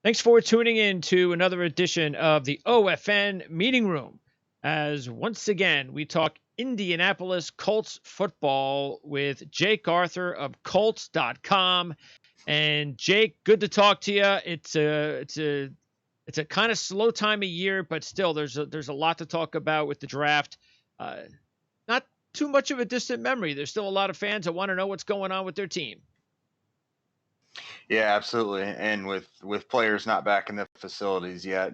Thanks for tuning in to another edition of the OFN Meeting Room. As once again, we talk Indianapolis Colts football with Jake Arthur of Colts.com. And Jake, good to talk to you. It's a kind of slow time of year, but still, there's a lot to talk about with the draft. Not too much of a distant memory. There's still a lot of fans that want to know what's going on with their team. Yeah, absolutely. And with players not back in the facilities yet,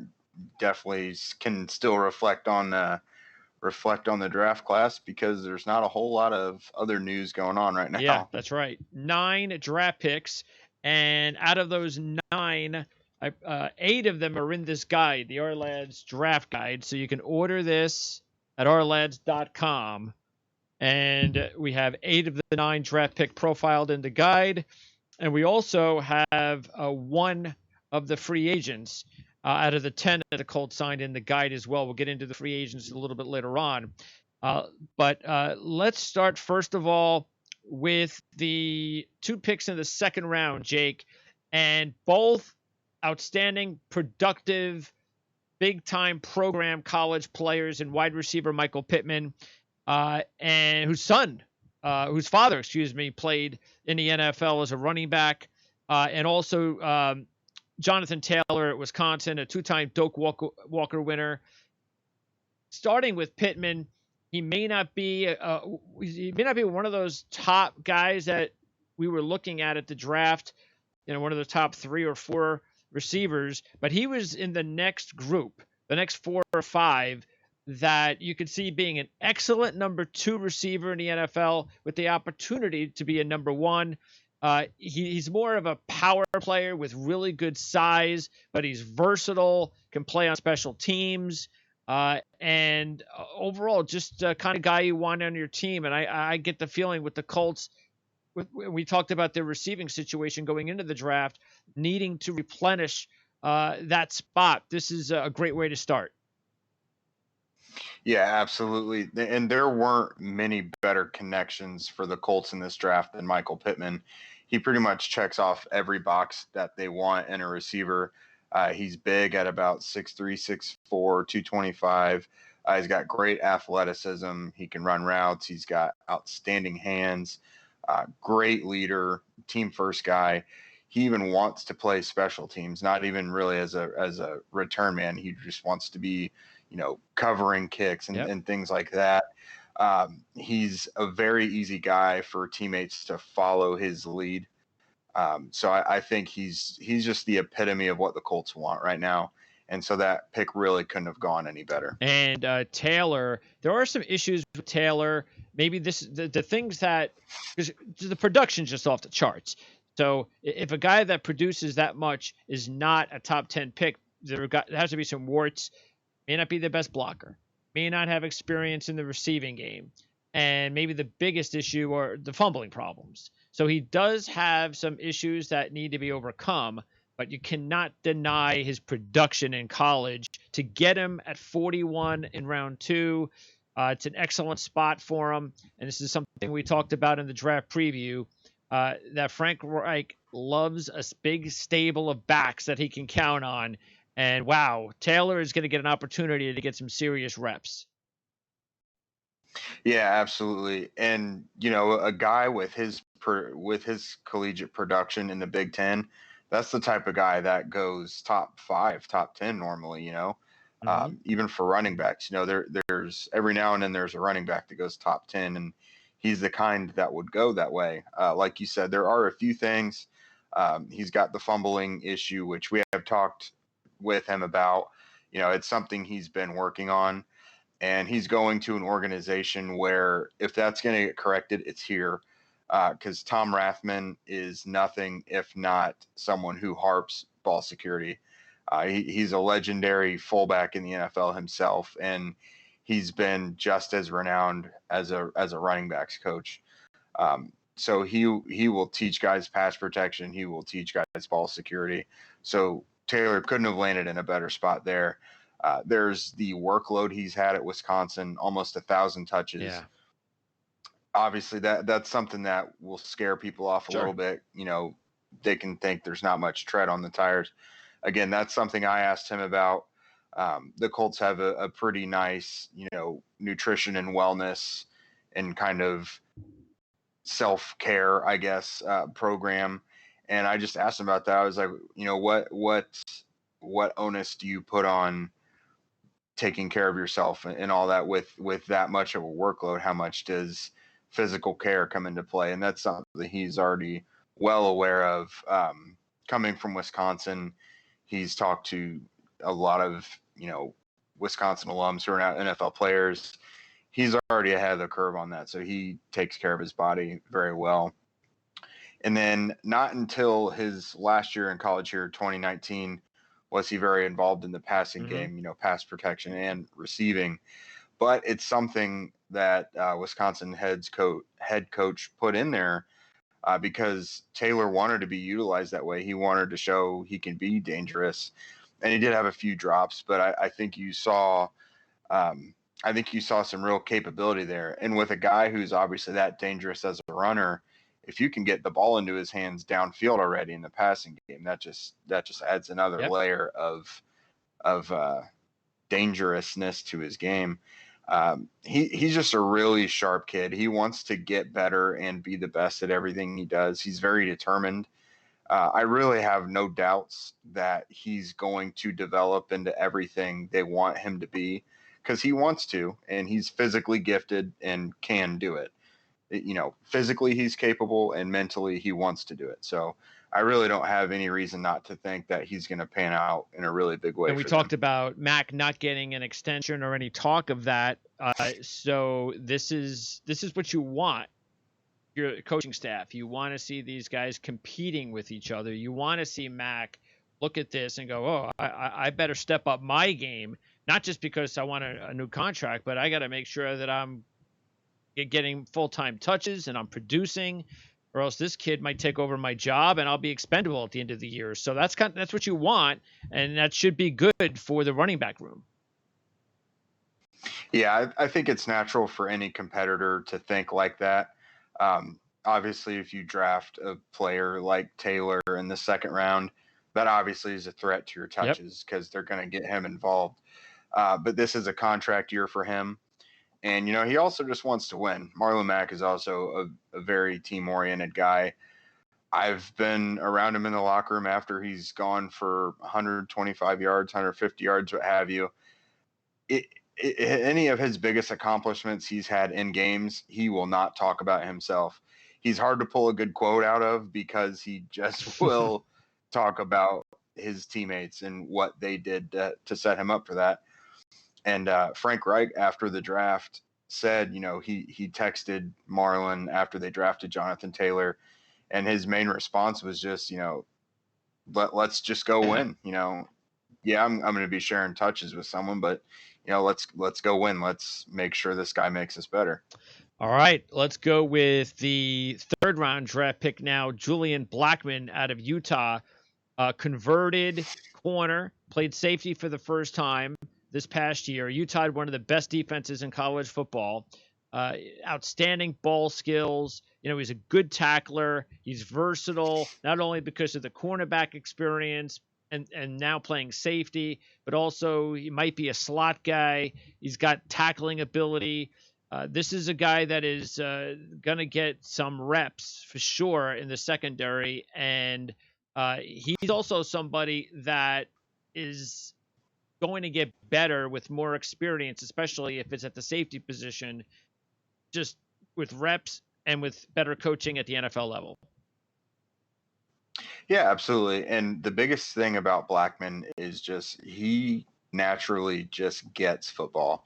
definitely can still reflect on the draft class because there's not a whole lot of other news going on right Yeah, now. that's right. 9 draft picks, and out of those 9, 8 of them are in this guide, the Ourlads draft guide. So you can order this at ourlads.com. And we have 8 of the 9 draft pick profiled in the guide. And we also have 1 of the free agents out of the 10 that the Colts signed in the guide as well. We'll get into the free agents a little bit later on. But let's start, first of all, with the 2 picks in the second round, Jake, and both outstanding, productive, big-time program college players and wide receiver Michael Pittman, and whose father, played in the NFL as a running back, and also Jonathan Taylor at Wisconsin, a 2-time Doak Walker winner. Starting with Pittman, he may not be one of those top guys that we were looking at the draft, one of the top 3 or 4 receivers, but he was in the next group, the next 4 or 5 that you could see being an excellent number 2 receiver in the NFL with the opportunity to be a number 1. He's more of a power player with really good size, but he's versatile, can play on special teams, and overall just the kind of guy you want on your team. And I get the feeling with the Colts, we talked about their receiving situation going into the draft, needing to replenish that spot. This is a great way to start. Yeah, absolutely. And there weren't many better connections for the Colts in this draft than Michael Pittman. He pretty much checks off every box that they want in a receiver. He's big at about 6'3", 6'4", 225. He's got great athleticism. He can run routes. He's got outstanding hands. Great leader, team first guy. He even wants to play special teams, not even really as a return man. He just wants to be, covering kicks and things like that. He's a very easy guy for teammates to follow his lead. So I think he's just the epitome of what the Colts want right now. And so that pick really couldn't have gone any better. And Taylor, there are some issues with Taylor. Maybe the things that, because the production's just off the charts. So if a guy that produces that much is not a top 10 pick, there has to be some warts. May not be the best blocker, may not have experience in the receiving game, and maybe the biggest issue are the fumbling problems. So he does have some issues that need to be overcome, but you cannot deny his production in college. To get him at 41 in round 2, it's an excellent spot for him. And this is something we talked about in the draft preview, that Frank Reich loves a big stable of backs that he can count on. And wow, Taylor is going to get an opportunity to get some serious reps. Yeah, absolutely. And a guy with his collegiate production in the Big Ten, that's the type of guy that goes top 5, top 10 normally. Even for running backs, there's every now and then there's a running back that goes top 10, and he's the kind that would go that way. Like you said, there are a few things. He's got the fumbling issue, which we have talked with him about. It's something he's been working on, and he's going to an organization where if that's going to get corrected, it's here, because Tom Rathman is nothing if not someone who harps ball security. He's a legendary fullback in the NFL himself, and he's been just as renowned as a running backs coach. So he will teach guys pass protection. He will teach guys ball security. So Taylor couldn't have landed in a better spot there. There's the workload he's had at Wisconsin, almost 1,000 touches. Yeah. Obviously, that's something that will scare people off a little bit. They can think there's not much tread on the tires. again, that's something I asked him about. The Colts have a pretty nice, nutrition and wellness and kind of self-care, I guess, program. And I just asked him about that. I was like, what onus do you put on taking care of yourself and all that with that much of a workload? How much does physical care come into play? And that's something he's already well aware of. Coming from Wisconsin, he's talked to a lot of Wisconsin alums who are now NFL players. He's already ahead of the curve on that, so he takes care of his body very well. And then not until his last year in college here, 2019, was he very involved in the passing game, pass protection and receiving. But it's something that Wisconsin head coach put in there because Taylor wanted to be utilized that way. He wanted to show he can be dangerous, and he did have a few drops. But I think you saw, some real capability there. And with a guy who's obviously that dangerous as a runner, if you can get the ball into his hands downfield already in the passing game, that just adds another layer of dangerousness to his game. He's just a really sharp kid. He wants to get better and be the best at everything he does. He's very determined. I really have no doubts that he's going to develop into everything they want him to be because he wants to, and he's physically gifted and can do it. Physically he's capable and mentally he wants to do it. So I really don't have any reason not to think that he's going to pan out in a really big way. And we talked about Mac not getting an extension or any talk of that. So this is what you want. Your coaching staff. You want to see these guys competing with each other. You want to see Mac look at this and go, oh, I better step up my game, not just because I want a new contract, but I got to make sure that I'm getting full-time touches and I'm producing, or else this kid might take over my job and I'll be expendable at the end of the year. So that's what you want, and that should be good for the running back room. Yeah, I think it's natural for any competitor to think like that. Obviously, if you draft a player like Taylor in the second round, that obviously is a threat to your touches because they're going to get him involved. But this is a contract year for him. And, he also just wants to win. Marlon Mack is also a very team-oriented guy. I've been around him in the locker room after he's gone for 125 yards, 150 yards, what have you. Any of his biggest accomplishments he's had in games, he will not talk about himself. He's hard to pull a good quote out of because he just will talk about his teammates and what they did to set him up for that. And Frank Reich, after the draft, said, he texted Marlon after they drafted Jonathan Taylor, and his main response was just, let's just go win. Yeah, I'm going to be sharing touches with someone, but let's go win. Let's make sure this guy makes us better. All right, let's go with the third round draft pick now. Julian Blackman out of Utah, converted corner, played safety for the first time this past year. Utah had one of the best defenses in college football. Outstanding ball skills. He's a good tackler. He's versatile, not only because of the cornerback experience and now playing safety, but also he might be a slot guy. He's got tackling ability. This is a guy that is going to get some reps for sure in the secondary. And he's also somebody that is going to get better with more experience, especially if it's at the safety position, just with reps and with better coaching at the NFL level. Yeah, absolutely. And the biggest thing about Blackman is just he naturally just gets football.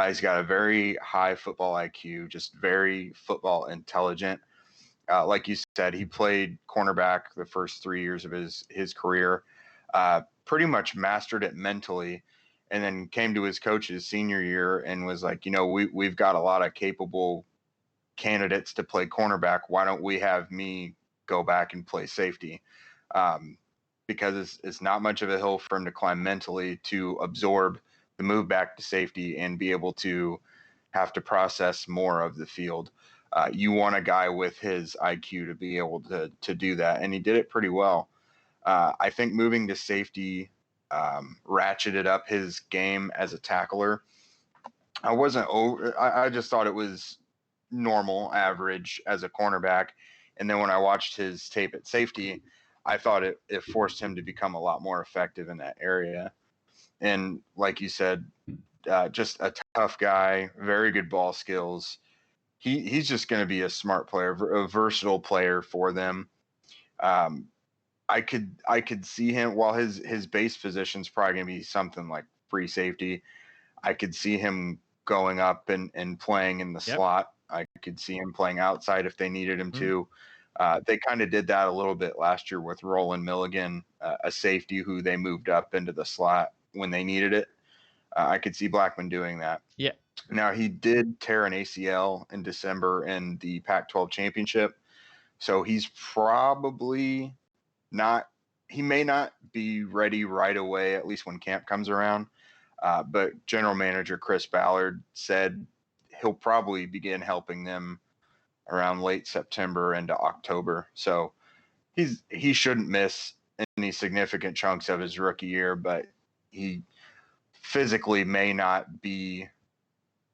He's got a very high football IQ, just very football intelligent. Like you said, he played cornerback the first 3 years of his career. Pretty much mastered it mentally, and then came to his coach's senior year and was like, we've got a lot of capable candidates to play cornerback. Why don't we have me go back and play safety? Because it's not much of a hill for him to climb mentally to absorb the move back to safety and be able to have to process more of the field. You want a guy with his IQ to be able to do that, and he did it pretty well. I think moving to safety ratcheted up his game as a tackler. I just thought it was normal, average as a cornerback. And then when I watched his tape at safety, I thought it forced him to become a lot more effective in that area. And like you said, just a tough guy, very good ball skills. He's just going to be a smart player, a versatile player for them. Um, I could see him, while his base position is probably going to be something like free safety. I could see him going up and playing in the Yep. slot. I could see him playing outside if they needed him Mm. to. They kind of did that a little bit last year with Roland Milligan, a safety who they moved up into the slot when they needed it. I could see Blackman doing that. Yeah. Now, he did tear an ACL in December in the Pac-12 championship, so he's probably not. He may not be ready right away, at least when camp comes around. But general manager Chris Ballard said he'll probably begin helping them around late September into October. So he shouldn't miss any significant chunks of his rookie year, but he physically may not be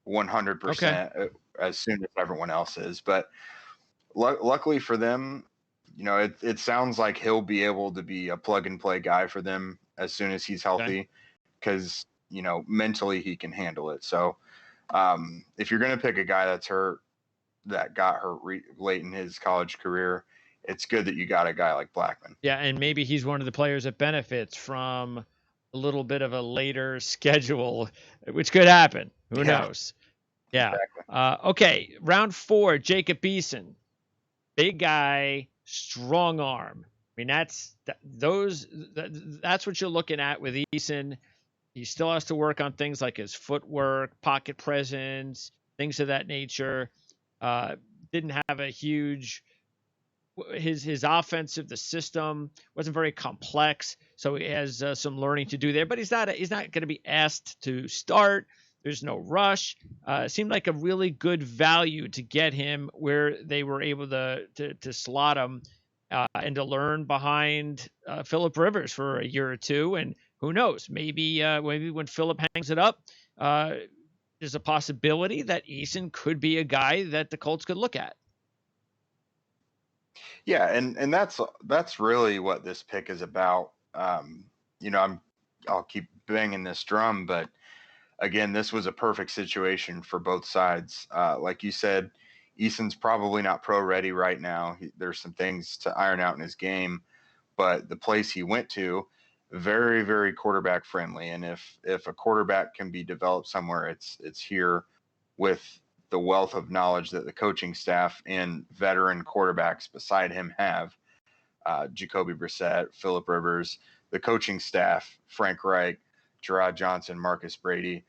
100% as soon as everyone else is. But luckily for them, it sounds like he'll be able to be a plug and play guy for them as soon as he's healthy, because mentally he can handle it. So if you're going to pick a guy that's hurt, that got hurt late in his college career, it's good that you got a guy like Blackman. Yeah, and maybe he's one of the players that benefits from a little bit of a later schedule, which could happen. Who knows? Yeah. Exactly. Okay, round 4, Jacob Eason. Big guy, strong arm. I mean, that's what you're looking at with Eason. He still has to work on things like his footwork, pocket presence, things of that nature. Didn't have a huge his offensive, the system wasn't very complex, so he has some learning to do there. But he's not going to be asked to start. There's no rush. Seemed like a really good value to get him where they were able to slot him and to learn behind Philip Rivers for a year or two. And who knows, maybe when Philip hangs it up, there's a possibility that Eason could be a guy that the Colts could look at. Yeah, and that's really what this pick is about. I'll keep banging this drum, but again, this was a perfect situation for both sides. Like you said, Eason's probably not pro ready right now. There's some things to iron out in his game, but the place he went to, very, very quarterback friendly. And if a quarterback can be developed somewhere, it's here, with the wealth of knowledge that the coaching staff and veteran quarterbacks beside him have. Jacoby Brissett, Philip Rivers, the coaching staff, Frank Reich, Gerard Johnson, Marcus Brady.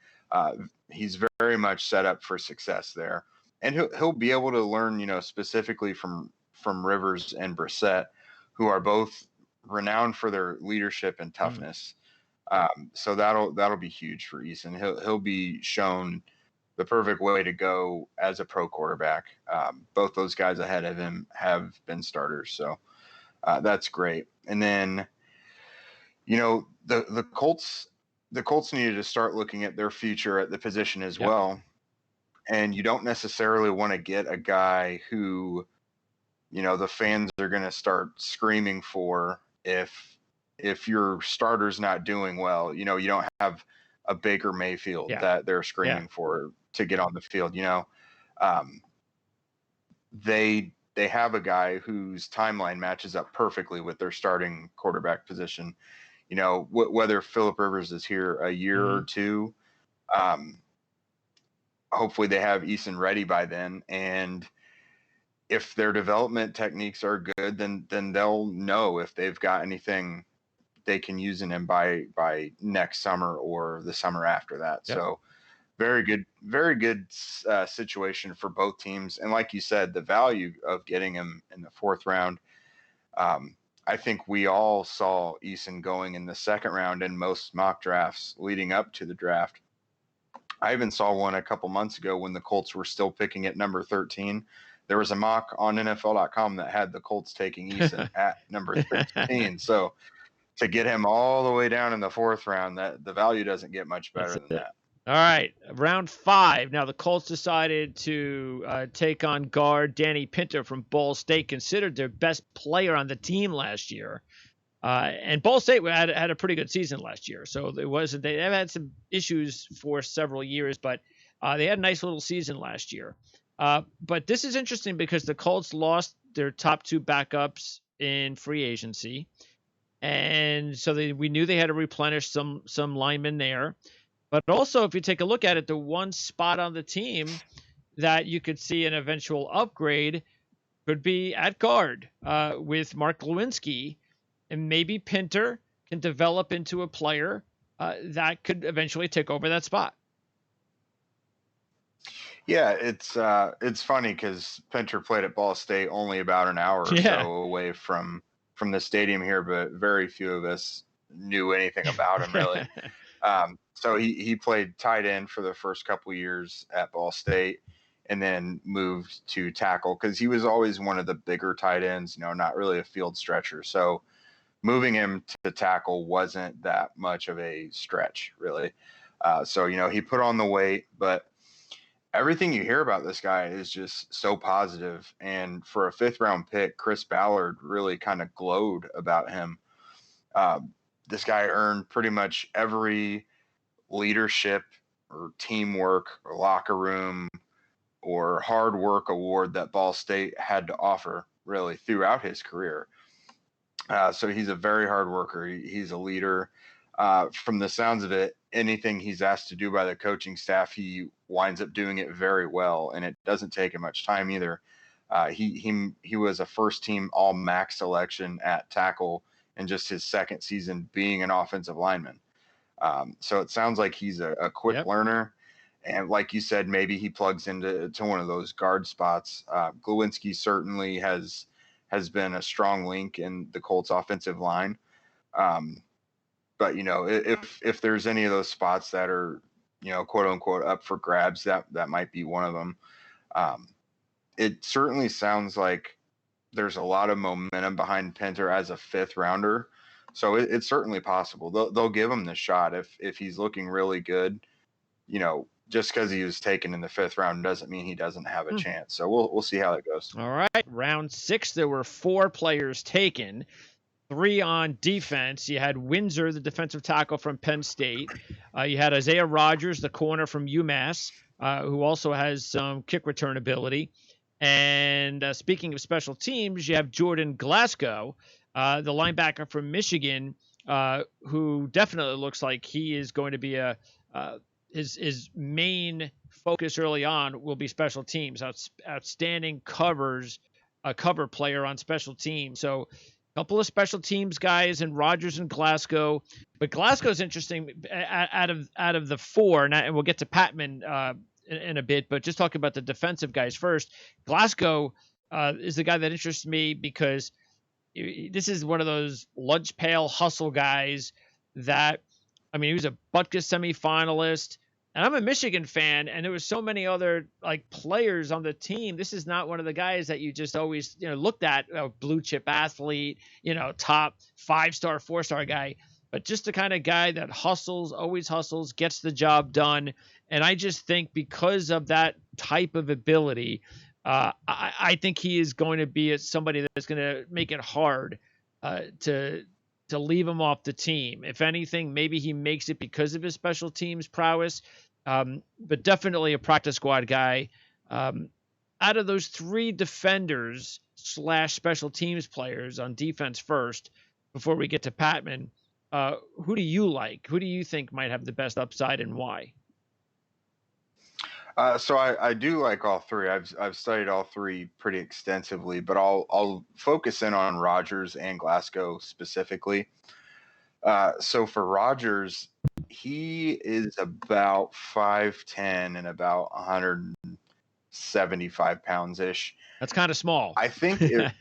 He's very much set up for success there, and he'll be able to learn, specifically from Rivers and Brissett, who are both renowned for their leadership and toughness. So that'll be huge for Eason. He'll be shown the perfect way to go as a pro quarterback. Both those guys ahead of him have been starters, so that's great. And then, the Colts needed to start looking at their future at the position as well. And you don't necessarily want to get a guy who, the fans are going to start screaming for if your starter's not doing well. You don't have a Baker Mayfield that they're screaming for to get on the field. They have a guy whose timeline matches up perfectly with their starting quarterback position. Whether Philip Rivers is here a year or two, hopefully they have Eason ready by then. And if their development techniques are good, then they'll know if they've got anything they can use in him by next summer or the summer after that. So very good situation for both teams. And like you said, the value of getting him in the 4th round, I think we all saw Eason going in the 2nd round in most mock drafts leading up to the draft. I even saw one a couple months ago when the Colts were still picking at number 13. there was a mock on NFL.com that had the Colts taking Eason at number 16. So to get him all the way down in the 4th round, that the value doesn't get much That's better than it. that. All right, round 5. Now the Colts decided to take on guard Danny Pinto from Ball State, considered their best player on the team last year. And Ball State had a pretty good season last year, so it wasn't. They have had some issues for several years, but they had a nice little season last year. But this is interesting because the Colts lost their top 2 backups in free agency, and so we knew they had to replenish some linemen there. But also, if you take a look at it, the one spot on the team that you could see an eventual upgrade could be at guard with Mark Lewinsky, and maybe Pinter can develop into a player that could eventually take over that spot. Yeah, it's funny because Pinter played at Ball State only about an hour or so away from the stadium here, but very few of us knew anything about him really. So he played tight end for the first couple years at Ball State, and then moved to tackle because he was always one of the bigger tight ends, not really a field stretcher. So moving him to tackle wasn't that much of a stretch, really. So he put on the weight, but everything you hear about this guy is just so positive. And for a 5th round pick, Chris Ballard really kind of glowed about him. This guy earned pretty much every leadership or teamwork or locker room or hard work award that Ball State had to offer really throughout his career. So he's a very hard worker. He's a leader. From the sounds of it, anything he's asked to do by the coaching staff, he winds up doing it very well, and it doesn't take him much time either. He was a first-team All-MAC selection at tackle in just his 2nd season being an offensive lineman. So it sounds like he's a quick learner, and like you said, maybe he plugs into one of those guard spots. Glowinski certainly has been a strong link in the Colts offensive line. But if there's any of those spots that are, quote unquote up for grabs, that might be one of them. It certainly sounds like there's a lot of momentum behind Pinter as a 5th rounder. So it's certainly possible. They'll give him the shot if he's looking really good. Just because he was taken in the 5th round doesn't mean he doesn't have a chance. So we'll see how that goes. All right, round 6, there were 4 players taken, 3 on defense. You had Windsor, the defensive tackle from Penn State. You had Isaiah Rogers, the corner from UMass, who also has some kick return ability. And speaking of special teams, you have Jordan Glasgow, the linebacker from Michigan, who definitely looks like he is going to be his main focus early on will be special teams. Outstanding cover player on special teams. So a couple of special teams guys in Rogers and Glasgow, but Glasgow's interesting out of the 4, and we'll get to Patman in a bit, but just talking about the defensive guys first. Glasgow is the guy that interests me because this is one of those lunch pail hustle guys that, he was a Butkus semifinalist, and I'm a Michigan fan, and there were so many other players on the team. This is not one of the guys that you just always looked at, blue chip athlete, top 5-star, 4-star guy, but just the kind of guy that always hustles, gets the job done. And I just think because of that type of ability, I think he is going to be somebody that's going to make it hard to leave him off the team. If anything, maybe he makes it because of his special teams prowess, but definitely a practice squad guy. Out of those 3 defenders / special teams players on defense first, before we get to Patman, who do you like? Who do you think might have the best upside and why? So I do like all 3. I've studied all 3 pretty extensively, but I'll focus in on Rogers and Glasgow specifically. So for Rogers, he is about 5'10" and about 175 pounds ish. That's kind of small. I think it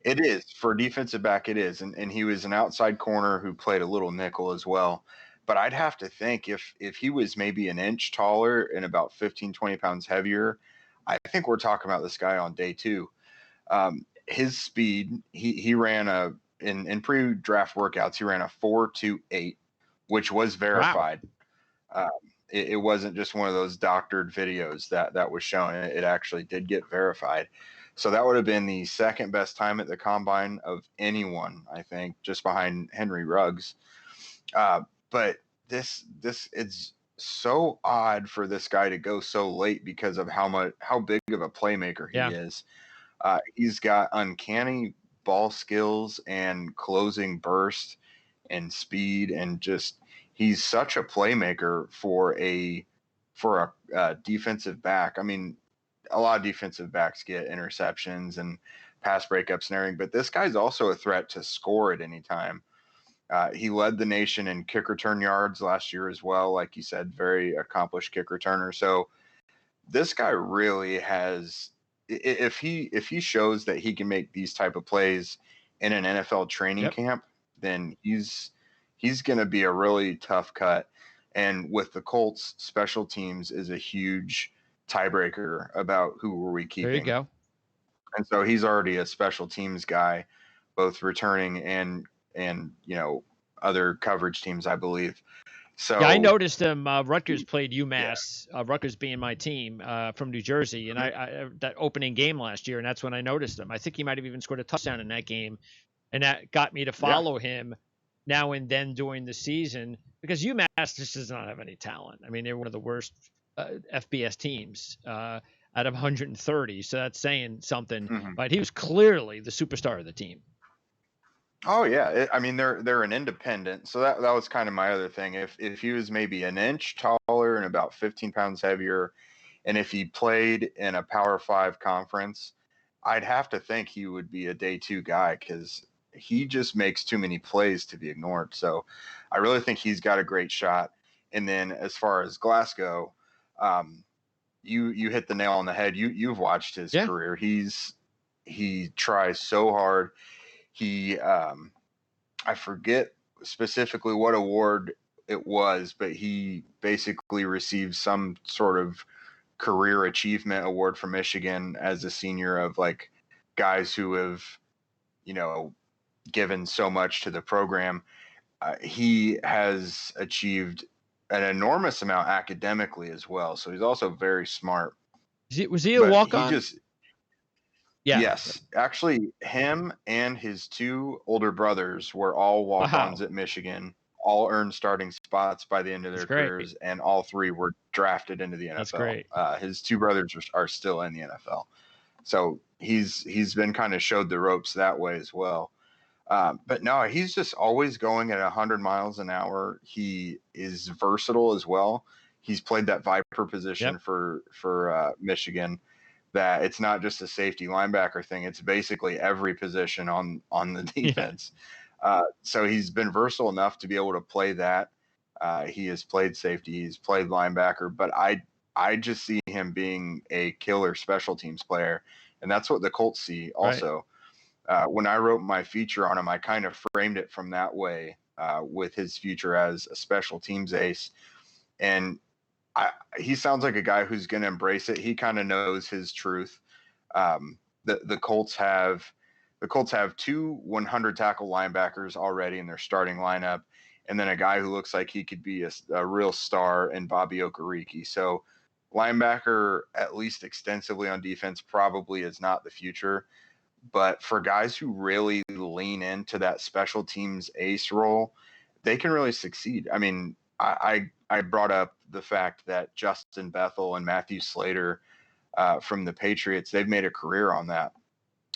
is for a defensive back. It is, and he was an outside corner who played a little nickel as well. But I'd have to think if he was maybe an inch taller and about 15, 20 pounds heavier, I think we're talking about this guy on day 2. His speed, he ran in pre-draft workouts, he ran a 4.28, which was Wow. verified. Um, it wasn't just one of those doctored videos that was shown. It actually did get verified. So that would have been the second best time at the combine of anyone, I think, just behind Henry Ruggs. But this it's so odd for this guy to go so late because of how big of a playmaker he Yeah. is. He's got uncanny ball skills and closing burst and speed, and just he's such a playmaker for a defensive back. I mean, a lot of defensive backs get interceptions and pass breakups and everything, but this guy's also a threat to score at any time. He led the nation in kick return yards last year as well. Like you said, very accomplished kick returner. So this guy really has, if he shows that he can make these type of plays in an NFL training Yep. camp, then he's going to be a really tough cut. And with the Colts, special teams is a huge tiebreaker about who are we keeping. There you go. And so he's already a special teams guy, both returning and other coverage teams, I believe. So Yeah, I noticed him. Rutgers played UMass. Rutgers being my team from New Jersey, and I that opening game last year, and that's when I noticed him. I think he might have even scored a touchdown in that game, and that got me to follow him now and then during the season, because UMass just does not have any talent. I mean, they're one of the worst FBS teams out of 130, so that's saying something. Mhm. But he was clearly the superstar of the team. Oh yeah, I mean they're an independent, so that was kind of my other thing. If he was maybe an inch taller and about 15 pounds heavier, and if he played in a Power 5 conference, I'd have to think he would be a day 2 guy, because he just makes too many plays to be ignored. So I really think he's got a great shot. And then as far as Glasgow, you hit the nail on the head. You've watched his Yeah. career. He tries so hard. He I forget specifically what award it was, but he basically received some sort of career achievement award from Michigan as a senior, of like guys who have, given so much to the program. He has achieved an enormous amount academically as well. So he's also very smart. Was he a But he walk-on? just, Yeah. yes, actually, him and his 2 older brothers were all walk-ons Wow. at Michigan, all earned starting spots by the end of That's their great. careers, and all 3 were drafted into the That's NFL. great. His 2 brothers are still in the NFL, so he's been kind of showed the ropes that way as well. But no, he's just always going at 100 miles an hour. He is versatile as well. He's played that viper position Yep. for Michigan. That it's not just a safety linebacker thing; it's basically every position on the Yeah. defense. So he's been versatile enough to be able to play that. He has played safety, he's played linebacker, but I just see him being a killer special teams player, and that's what the Colts see Right. also. When I wrote my feature on him, I kind of framed it from that way, with his future as a special teams ace. And he sounds like a guy who's going to embrace it. He kind of knows his truth. The Colts have 2 100 tackle linebackers already in their starting lineup, and then a guy who looks like he could be a real star in Bobby Okereke. So linebacker, at least extensively on defense, probably is not the future. But for guys who really lean into that special teams ace role, they can really succeed. I mean, I brought up the fact that Justin Bethel and Matthew Slater, from the Patriots, they've made a career on that.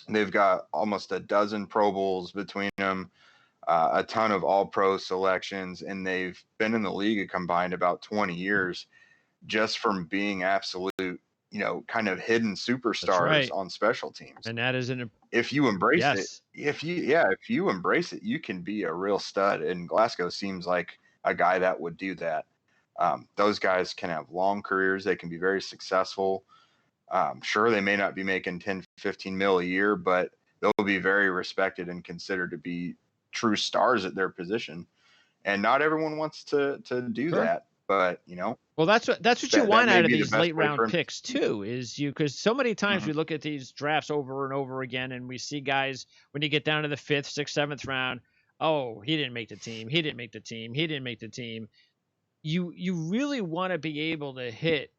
They've got almost a dozen Pro Bowls between them, a ton of All Pro selections, and they've been in the league a combined about 20 years, just from being absolute, kind of hidden That's superstars right. on special teams. And that is If you embrace it, yes. if you embrace it, you can be a real stud. And Glasgow seems like a guy that would do that. Those guys can have long careers. They can be very successful. Sure, they may not be making 10, 15 mil a year, but they'll be very respected and considered to be true stars at their position. And not everyone wants to do Sure. that. But Well, that's what you that want may out of be the these best late way for round him to picks succeed. too. Is you because so many times Hmm. we look at these drafts over and over again, and we see guys when you get down to the fifth, sixth, seventh round. Oh, he didn't make the team. He didn't make the team. He didn't make the team. You really want to be able to hit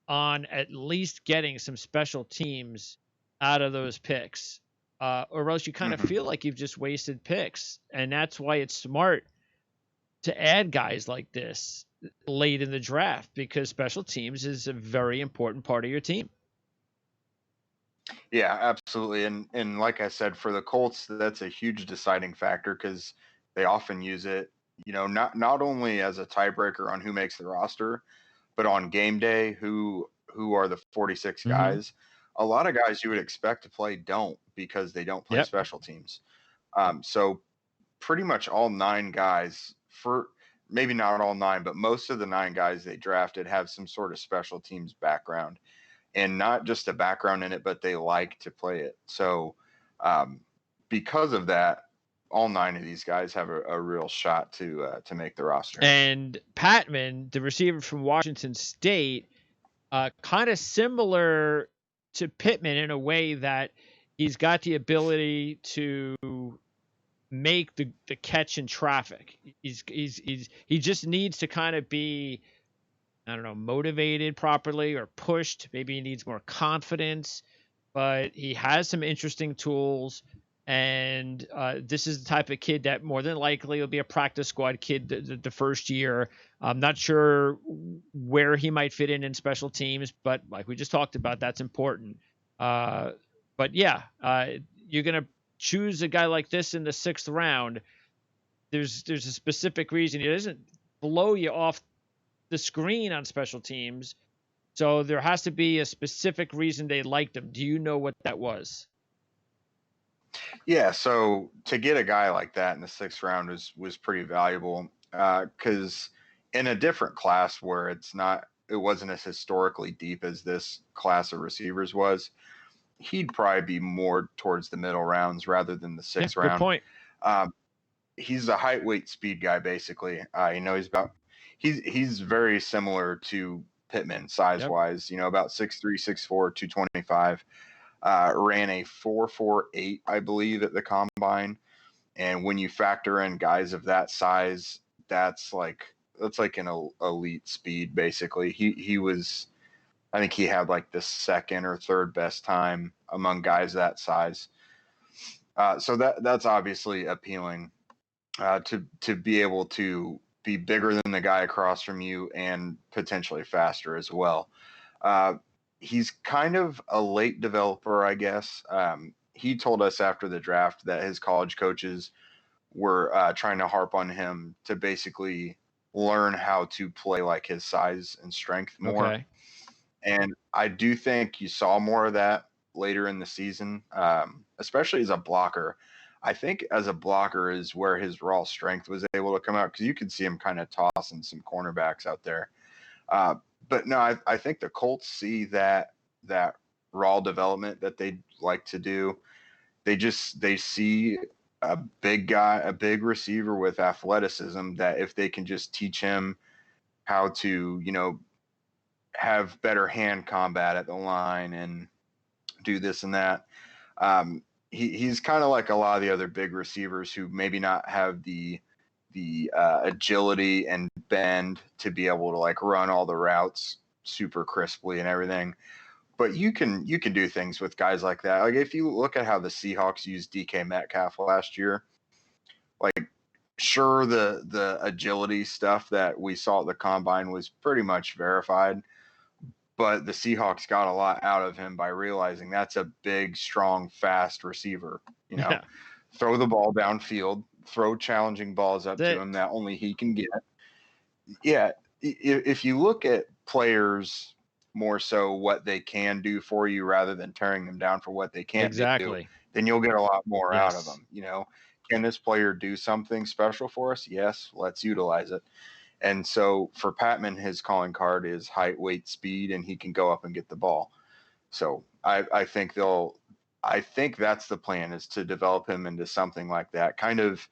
on at least getting some special teams out of those picks, or else you kind of Hmm. feel like you've just wasted picks, and that's why it's smart to add guys like this late in the draft because special teams is a very important part of your team. Yeah, absolutely. And like I said, for the Colts, that's a huge deciding factor because they often use it, not only as a tiebreaker on who makes the roster, but on game day, who are the 46 Hmm. guys. A lot of guys you would expect to play don't because they don't play Yep. special teams. So pretty much all 9 guys, for maybe not all 9, but most of the 9 guys they drafted have some sort of special teams background, and not just a background in it, but they like to play it. So um, because of that, all 9 of these guys have a real shot to make the roster. And Patman, the receiver from Washington State, kind of similar to Pittman in a way that he's got the ability to make the catch in traffic. He just needs to kind of be, I don't know, motivated properly or pushed. Maybe he needs more confidence, but he has some interesting tools. And this is the type of kid that more than likely will be a practice squad kid the first year. I'm not sure where he might fit in special teams, but like we just talked about, that's important. Uh, but yeah, you're going to choose a guy like this in the sixth round. There's a specific reason. It doesn't blow you off the screen on special teams. So there has to be a specific reason they liked him. Do you know what that was? Yeah, so to get a guy like that in the 6th round was pretty valuable because in a different class where it wasn't as historically deep as this class of receivers was, he'd probably be more towards the middle rounds rather than the Yeah, sixth good round. point. Um, he's a height, weight, speed guy basically. He's very similar to Pittman size Yep. wise. About 6'3", 6'4", 225. Ran a 4.48, I believe, at the combine. And when you factor in guys of that size, that's like an elite speed basically. He was, I think he had like the second or third best time among guys that size. So that's obviously appealing to be able to be bigger than the guy across from you and potentially faster as well. Uh, he's kind of a late developer, I guess. He told us after the draft that his college coaches were trying to harp on him to basically learn how to play like his size and strength more. Okay. And I do think you saw more of that later in the season, especially as a blocker. I think as a blocker is where his raw strength was able to come out because you could see him kind of tossing some cornerbacks out there. Uh, but no, I think the Colts see that raw development that they like to do. They see a big guy, a big receiver with athleticism that if they can just teach him how to, have better hand combat at the line and do this and that. Um, he's kind of like a lot of the other big receivers who maybe not have the agility and bend to be able to like run all the routes super crisply and everything. But you can do things with guys like that. Like if you look at how the Seahawks used DK Metcalf last year, like sure the agility stuff that we saw at the combine was pretty much verified, but the Seahawks got a lot out of him by realizing that's a big, strong, fast receiver. Yeah. Throw the ball downfield, throw challenging balls up to That him that only he can get. Yeah, if you look at players more so what they can do for you rather than tearing them down for what they can't do, exactly. then you'll get a lot more out of Yes. them. Can this player do something special for us? Yes, let's utilize it. And so for Patman, his calling card is height, weight, speed, and he can go up and get the ball. So I think that's the plan, is to develop him into something like that. Kind of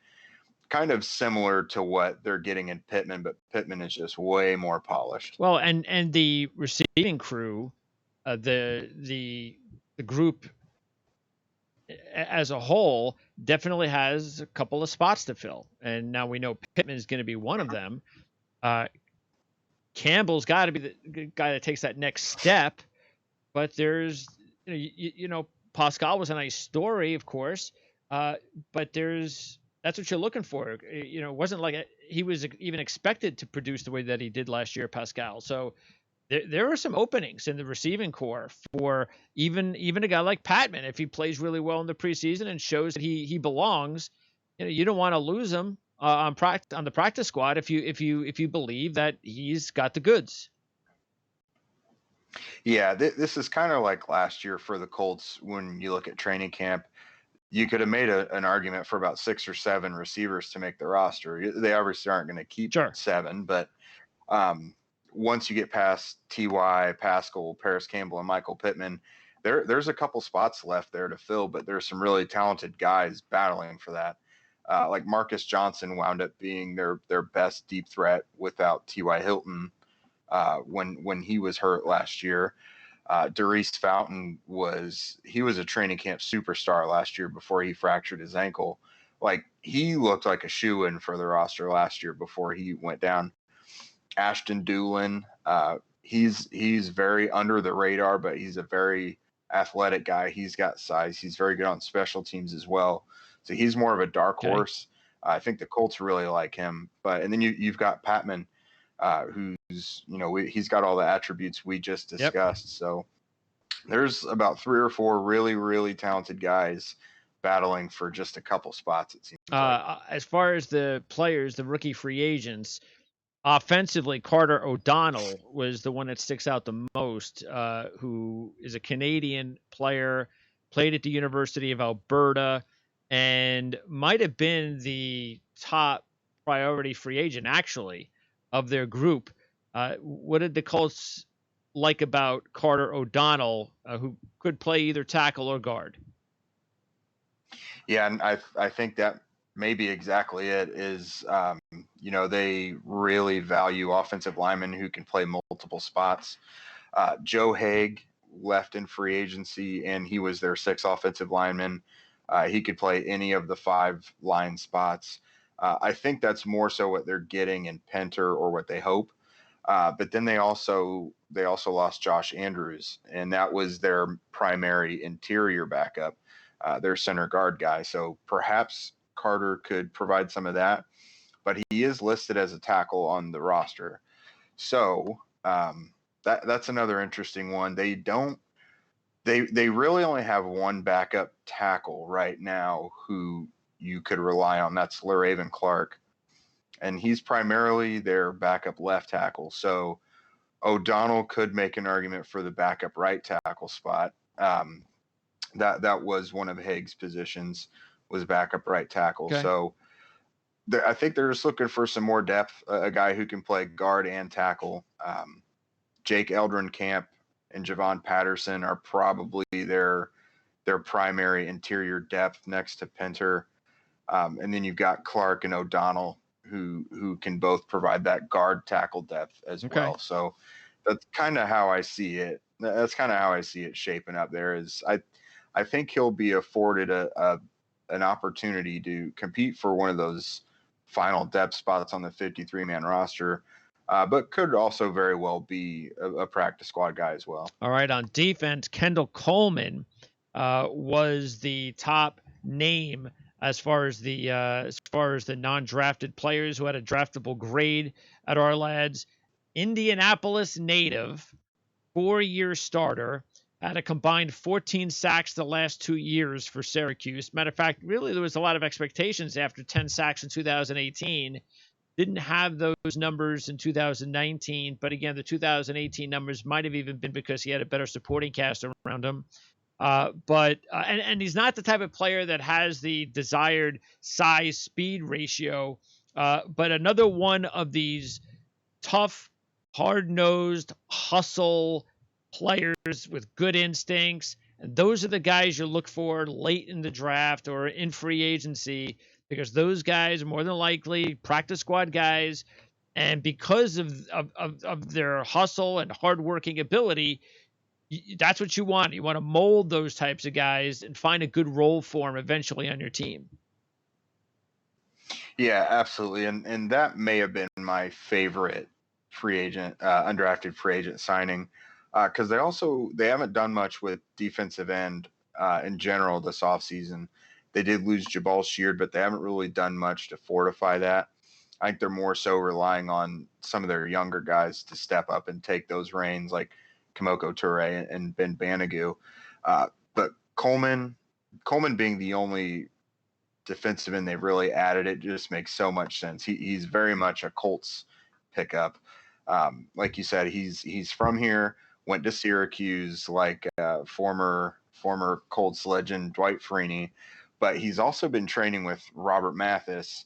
kind of similar to what they're getting in Pittman, but Pittman is just way more polished. Well, and the receiving crew, the group as a whole definitely has a couple of spots to fill, and now we know Pittman is going to be one of them. Campbell's got to be the guy that takes that next step, but there's Pascal was a nice story, of course, but that's what you're looking for. It wasn't like he was even expected to produce the way that he did last year, Pascal. So there are some openings in the receiving core for even a guy like Patman. If he plays really well in the preseason and shows that he belongs, you don't want to lose him on the practice squad if you believe that he's got the goods. Yeah, this is kind of like last year for the Colts. When you look at training camp, you could have made an argument for about 6 or 7 receivers to make the roster. They obviously aren't going to keep 7, but once you get past T.Y., Pascal, Paris Campbell, and Michael Pittman, there's a couple spots left there to fill, but there's some really talented guys battling for that. Like Marcus Johnson wound up being their best deep threat without T.Y. Hilton when he was hurt last year. Darius Fountain was a training camp superstar last year before he fractured his ankle. Like, he looked like a shoo-in for the roster last year before he went down. Ashton Doolin, he's very under the radar, but he's a very athletic guy. He's got size. He's very good on special teams as well. So he's more of a dark horse. I think the Colts really like him. And then you've got Patman, who's, he's got all the attributes we just discussed. Yep. So there's about 3 or 4 really, really talented guys battling for just a couple spots, it seems like. As far as the players, the rookie free agents, offensively, Carter O'Donnell was the one that sticks out the most, who is a Canadian player, played at the University of Alberta, and might have been the top priority free agent, actually, of their group. What did the Colts like about Carter O'Donnell, who could play either tackle or guard? Yeah, and I think that may be exactly it. Is they really value offensive linemen who can play multiple spots. Joe Haig left in free agency, and he was their 6th offensive lineman. He could play any of the 5 line spots. I think that's more so what they're getting in Pinto, or what they hope. But then they also lost Josh Andrews, and that was their primary interior backup, their center guard guy. So perhaps Carter could provide some of that, but he is listed as a tackle on the roster. So that's another interesting one. They really only have one backup tackle right now who you could rely on. That's LaRaven Clark, and he's primarily their backup left tackle. So O'Donnell could make an argument for the backup right tackle spot. That was one of Haig's positions, was backup right tackle. Okay. So I think they're just looking for some more depth, a guy who can play guard and tackle. Jake Eldrenkamp and Javon Patterson are probably their primary interior depth next to Pinto. And then you've got Clark and O'Donnell, who can both provide that guard tackle depth as well. So that's kind of how I see it. That's kind of how I see it shaping up there. Is I think he'll be afforded an opportunity to compete for one of those final depth spots on the 53-man roster, but could also very well be a practice squad guy as well. All right, on defense, Kendall Coleman was the top name as far as the non-drafted players who had a draftable grade at our lads. Indianapolis native, 4-year starter, had a combined 14 sacks the last 2 years for Syracuse. Matter of fact, really there was a lot of expectations after 10 sacks in 2018. Didn't have those numbers in 2019, but again, the 2018 numbers might have even been because he had a better supporting cast around him. But he's not the type of player that has the desired size-speed ratio, but another one of these tough, hard-nosed, hustle players with good instincts. And those are the guys you look for late in the draft or in free agency because those guys are more than likely practice squad guys. And because of their hustle and hardworking ability, that's what you want. You want to mold those types of guys and find a good role for them eventually on your team. Yeah, absolutely. And that may have been my favorite free agent, undrafted free agent signing, because they haven't done much with defensive end in general this offseason. They did lose Jabal Sheard, but they haven't really done much to fortify that. I think they're more so relying on some of their younger guys to step up and take those reins, like Kamoko Toure and Ben Banogu. But Coleman being the only defensive end they've really added, it just makes so much sense. He's very much a Colts pickup. Like you said, he's from here, went to Syracuse, like former Colts legend Dwight Freeney, but he's also been training with Robert Mathis,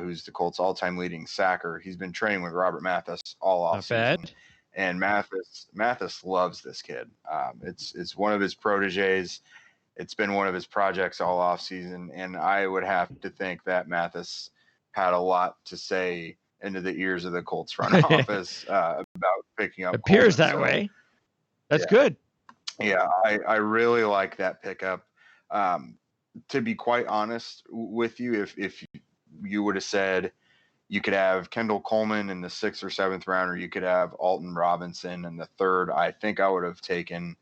who's the Colts all-time leading sacker. He's been training with Robert Mathis all Not bad. offseason. And Mathis loves this kid. It's one of his proteges. It's been one of his projects all off season, and I would have to think that Mathis had a lot to say into the ears of the Colts front office about picking up. Appears Coleman. that way. That's good. Yeah, I really like that pickup. To be quite honest with you, if you would have said you could have Kendall Coleman in the 6th or 7th round, or you could have Alton Robinson in the 3rd, I think I would have taken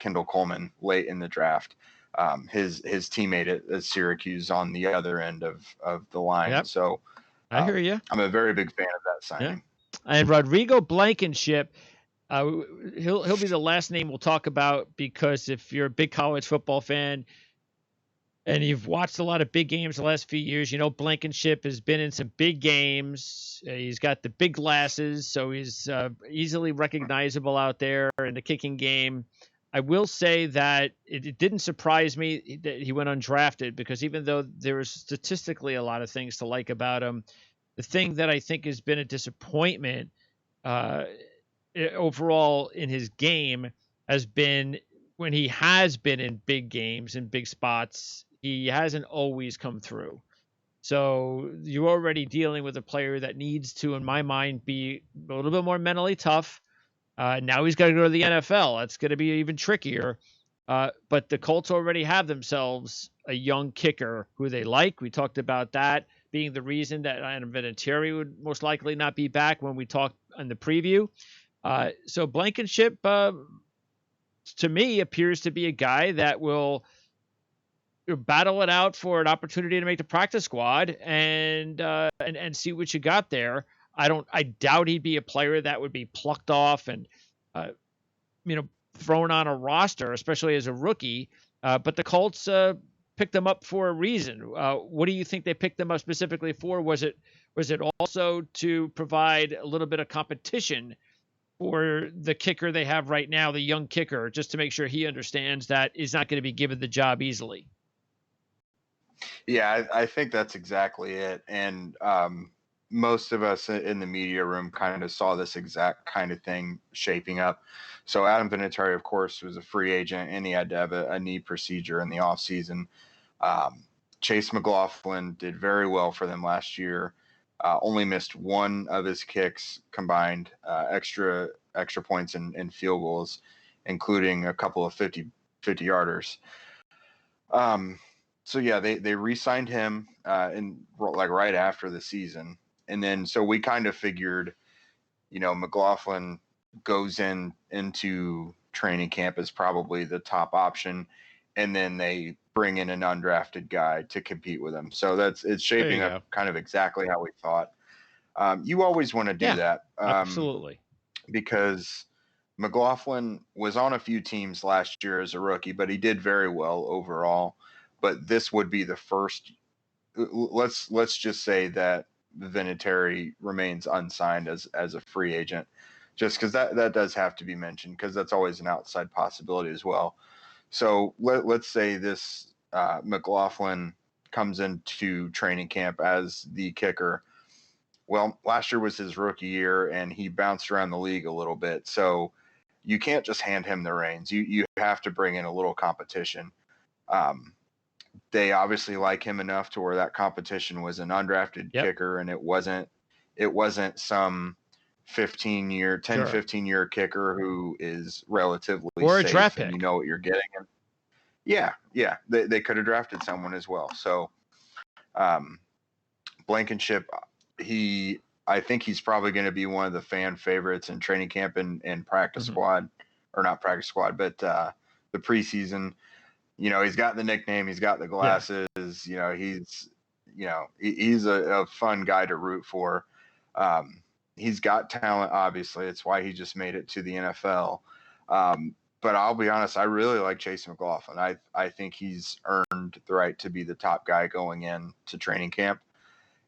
Kendall Coleman late in the draft. His teammate at Syracuse on the other end of the line. Yep. So I hear you. I'm a very big fan of that signing. Yeah. And Rodrigo Blankenship, he'll be the last name we'll talk about, because if you're a big college football fan and you've watched a lot of big games the last few years, you know Blankenship has been in some big games. He's got the big glasses, so he's easily recognizable out there in the kicking game. I will say that it didn't surprise me that he went undrafted, because even though there is statistically a lot of things to like about him, the thing that I think has been a disappointment overall in his game has been when he has been in big games and big spots, he hasn't always come through. So you're already dealing with a player that needs to, in my mind, be a little bit more mentally tough. Now he's got to go to the NFL. That's going to be even trickier. But the Colts already have themselves a young kicker who they like. We talked about that being the reason that Adam Vinatieri would most likely not be back when we talked in the preview. So Blankenship, to me, appears to be a guy that will battle it out for an opportunity to make the practice squad and see what you got there. I doubt he'd be a player that would be plucked off and, thrown on a roster, especially as a rookie. But the Colts picked them up for a reason. What do you think they picked them up specifically for? Was it also to provide a little bit of competition for the kicker they have right now, the young kicker, just to make sure he understands that he's not going to be given the job easily? Yeah, I think that's exactly it. And most of us in the media room kind of saw this exact kind of thing shaping up. So Adam Vinatieri, of course, was a free agent, and he had to have a knee procedure in the offseason. Chase McLaughlin did very well for them last year. Only missed one of his kicks combined, extra points and field goals, including a couple of 50-yarders. So yeah, they re-signed him right after the season. And then so we kind of figured, McLaughlin goes into training camp as probably the top option, and then they bring in an undrafted guy to compete with him. So it's shaping up kind of exactly how we thought. You always want to do that. Absolutely. Because McLaughlin was on a few teams last year as a rookie, but he did very well overall. But this would be the first. Let's just say that Vinatieri remains unsigned as a free agent, just because that does have to be mentioned, because that's always an outside possibility as well. So let's say this McLaughlin comes into training camp as the kicker. Well, last year was his rookie year, and he bounced around the league a little bit. So you can't just hand him the reins. You have to bring in a little competition. they obviously like him enough to where that competition was an undrafted Yep. kicker, and it wasn't some 10, Sure. 15-year kicker who is relatively Or a draft safe and you pick. know what you're getting. And yeah, they could have drafted someone as well. So Blankenship, I think he's probably going to be one of the fan favorites in training camp and practice Mhm. squad, or not practice squad, but the preseason. You know, he's got the nickname, he's got the Yeah. glasses. You know, he's a fun guy to root for. He's got talent, obviously. It's why he just made it to the NFL. But I'll be honest, I really like Chase McLaughlin. I think he's earned the right to be the top guy going in to training camp,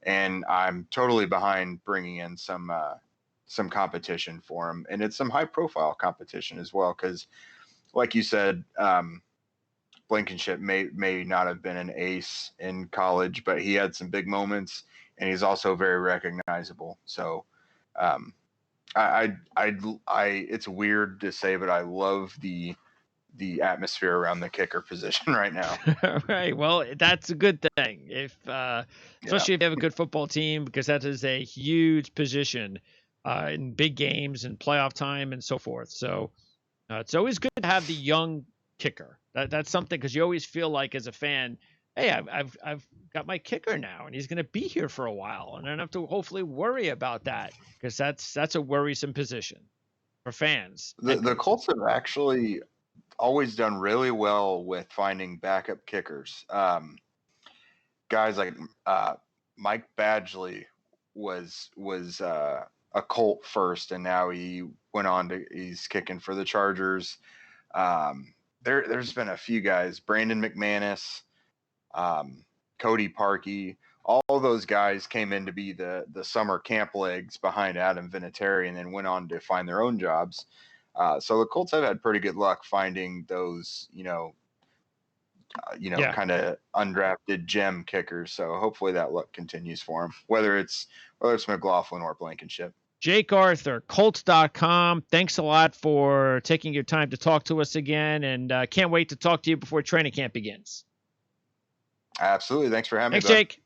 and I'm totally behind bringing in some competition for him, and it's some high profile competition as well, because like you said, Blankenship may not have been an ace in college, but he had some big moments, and he's also very recognizable. So, um, it's weird to say, but I love the atmosphere around the kicker position right now. Right. Well, that's a good thing. If Yeah, especially if you have a good football team, because that is a huge position in big games and playoff time and so forth. So it's always good to have the young kicker. That's something, because you always feel like as a fan, hey, I've got my kicker now, and he's going to be here for a while, and I don't have to hopefully worry about that, because that's a worrisome position for fans and the coaches. Colts have actually always done really well with finding backup kickers. Guys like Mike Badgley was a Colt first, and now he's kicking for the Chargers. There's been a few guys, Brandon McManus, Cody Parkey. All those guys came in to be the summer camp legs behind Adam Vinatieri, and then went on to find their own jobs. So the Colts have had pretty good luck finding those, Yeah. kind of undrafted gem kickers. So hopefully that luck continues for him, whether it's McLaughlin or Blankenship. Jake Arthur, Colts.com. Thanks a lot for taking your time to talk to us again, and can't wait to talk to you before training camp begins. Absolutely. Thanks for having me, Thanks, bud. Jake.